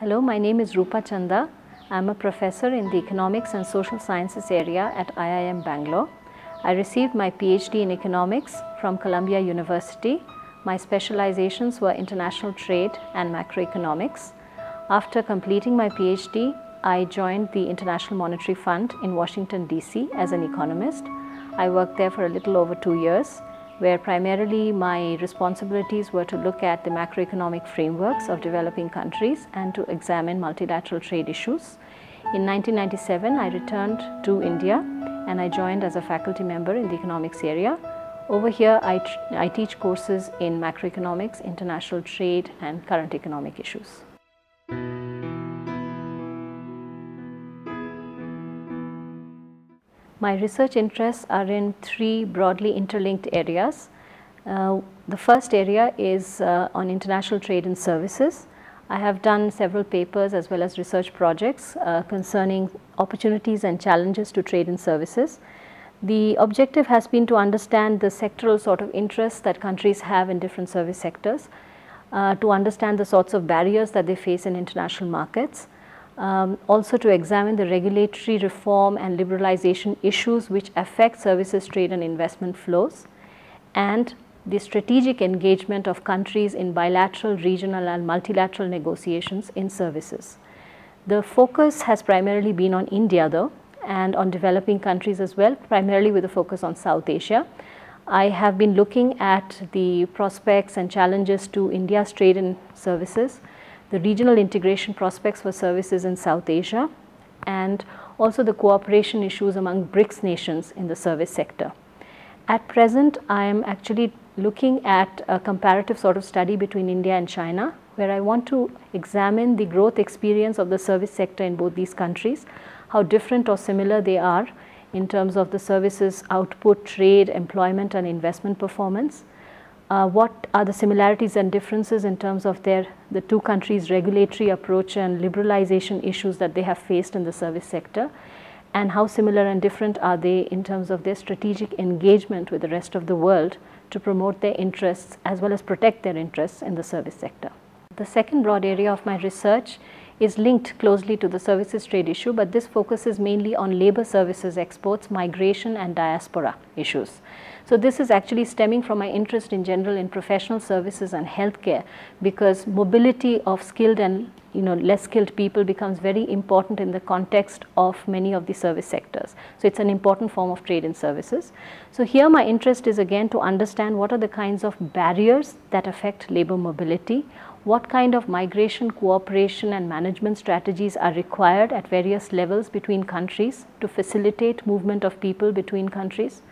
Hello, my name is Rupa Chanda. I am a professor in the Economics and Social Sciences area at IIM Bangalore. I received my PhD in Economics from Columbia University. My specializations were international trade and macroeconomics. After completing my PhD, I joined the International Monetary Fund in Washington, D.C. as an economist. I worked there for a little over 2 years, where primarily my responsibilities were to look at the macroeconomic frameworks of developing countries and to examine multilateral trade issues. In 1997, I returned to India and I joined as a faculty member in the economics area. Over here, I teach courses in macroeconomics, international trade, and current economic issues. My research interests are in three broadly interlinked areas. The first area is on international trade and services. I have done several papers as well as research projects concerning opportunities and challenges to trade and services. The objective has been to understand the sectoral sort of interests that countries have in different service sectors, to understand the sorts of barriers that they face in international markets, also to examine the regulatory reform and liberalization issues which affect services, trade and investment flows, and the strategic engagement of countries in bilateral, regional and multilateral negotiations in services. The focus has primarily been on India though, and on developing countries as well, primarily with a focus on South Asia. I have been looking at the prospects and challenges to India's trade and services, the regional integration prospects for services in South Asia, and also the cooperation issues among BRICS nations in the service sector. At present, I am actually looking at a comparative sort of study between India and China, where I want to examine the growth experience of the service sector in both these countries, how different or similar they are in terms of the services output, trade, employment and investment performance. What are the similarities and differences in terms of the two countries' regulatory approach and liberalization issues that they have faced in the service sector, and how similar and different are they in terms of their strategic engagement with the rest of the world to promote their interests as well as protect their interests in the service sector. The second broad area of my research is linked closely to the services trade issue, but this focuses mainly on labor services exports, migration and diaspora issues. So this is actually stemming from my interest in general in professional services and healthcare, because mobility of skilled and less skilled people becomes very important in the context of many of the service sectors. So it's an important form of trade in services. So here my interest is again to understand what are the kinds of barriers that affect labor mobility, what kind of migration, cooperation and management strategies are required at various levels between countries to facilitate movement of people between countries.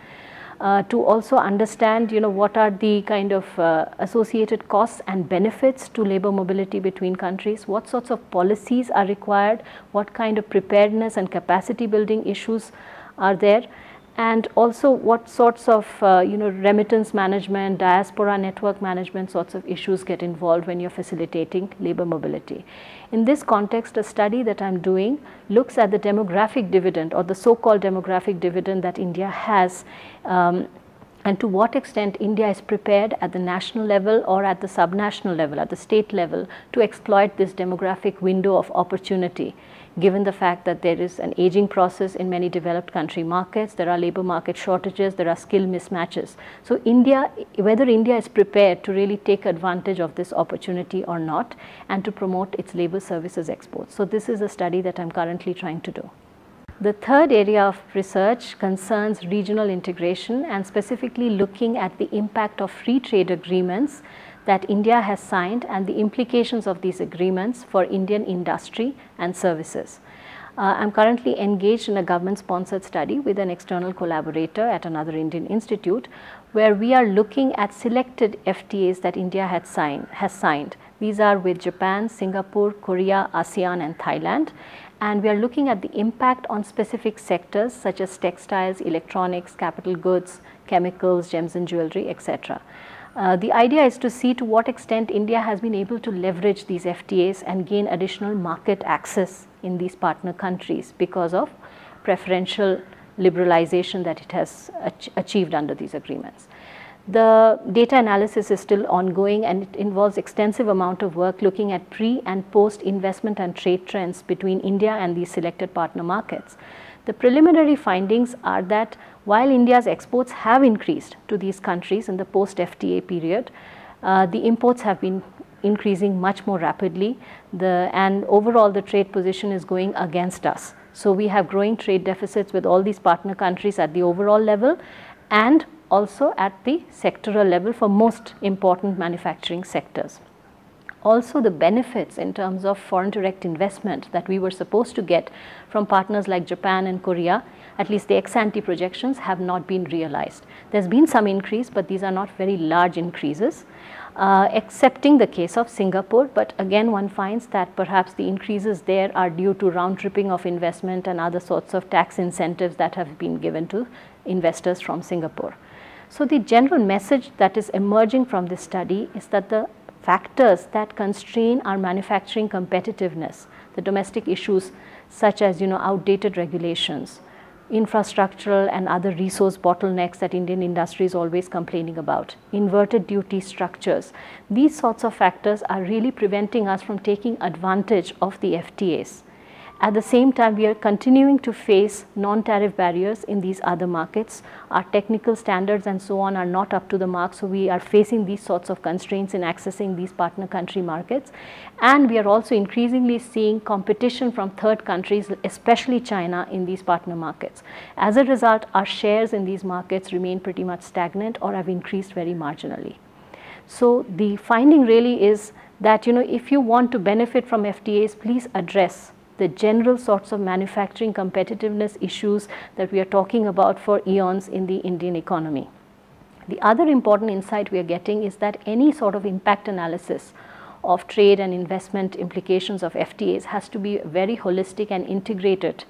To also understand what are the kind of associated costs and benefits to labor mobility between countries, what sorts of policies are required, what kind of preparedness and capacity building issues are there, and also what sorts of remittance management, diaspora network management sorts of issues get involved when you're facilitating labor mobility. In this context, a study that I'm doing looks at the demographic dividend, or the so-called demographic dividend that India has, and to what extent India is prepared at the national level or at the subnational level, at the state level, to exploit this demographic window of opportunity, given the fact that there is an aging process in many developed country markets, there are labor market shortages, there are skill mismatches. So whether India is prepared to really take advantage of this opportunity or not, and to promote its labor services exports. So this is a study that I'm currently trying to do. The third area of research concerns regional integration, and specifically looking at the impact of free trade agreements that India has signed and the implications of these agreements for Indian industry and services. I'm currently engaged in a government-sponsored study with an external collaborator at another Indian institute, where we are looking at selected FTAs that India has signed. These are with Japan, Singapore, Korea, ASEAN and Thailand. And we are looking at the impact on specific sectors such as textiles, electronics, capital goods, chemicals, gems and jewelry, etc. The idea is to see to what extent India has been able to leverage these FTAs and gain additional market access in these partner countries because of preferential liberalization that it has achieved under these agreements. The data analysis is still ongoing, and it involves extensive amount of work looking at pre and post investment and trade trends between India and these selected partner markets. The preliminary findings are that while India's exports have increased to these countries in the post FTA period, the imports have been increasing much more rapidly, and overall the trade position is going against us. So we have growing trade deficits with all these partner countries at the overall level and also at the sectoral level for most important manufacturing sectors. Also, the benefits in terms of foreign direct investment that we were supposed to get from partners like Japan and Korea, at least the ex-ante projections, have not been realized. There's been some increase, but these are not very large increases, excepting the case of Singapore. But again, one finds that perhaps the increases there are due to round-tripping of investment and other sorts of tax incentives that have been given to investors from Singapore. So the general message that is emerging from this study is that the factors that constrain our manufacturing competitiveness, the domestic issues such as outdated regulations, infrastructural and other resource bottlenecks that Indian industry is always complaining about, inverted duty structures, these sorts of factors are really preventing us from taking advantage of the FTAs. At the same time, we are continuing to face non-tariff barriers in these other markets. Our technical standards and so on are not up to the mark, so we are facing these sorts of constraints in accessing these partner country markets. And we are also increasingly seeing competition from third countries, especially China, in these partner markets. As a result, our shares in these markets remain pretty much stagnant or have increased very marginally. So the finding really is that if you want to benefit from FTAs, please address the general sorts of manufacturing competitiveness issues that we are talking about for eons in the Indian economy. The other important insight we are getting is that any sort of impact analysis of trade and investment implications of FTAs has to be very holistic and integrated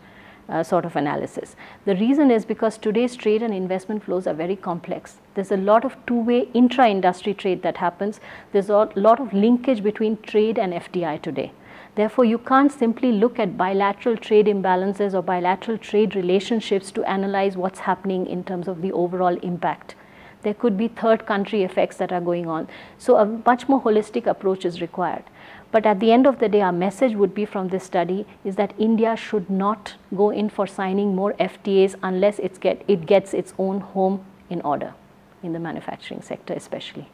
sort of analysis. The reason is because today's trade and investment flows are very complex. There's a lot of two-way intra-industry trade that happens. There's a lot of linkage between trade and FDI today. Therefore, you can't simply look at bilateral trade imbalances or bilateral trade relationships to analyze what's happening in terms of the overall impact. There could be third country effects that are going on. So a much more holistic approach is required. But at the end of the day, our message would be from this study is that India should not go in for signing more FTAs unless it gets its own home in order, in the manufacturing sector especially.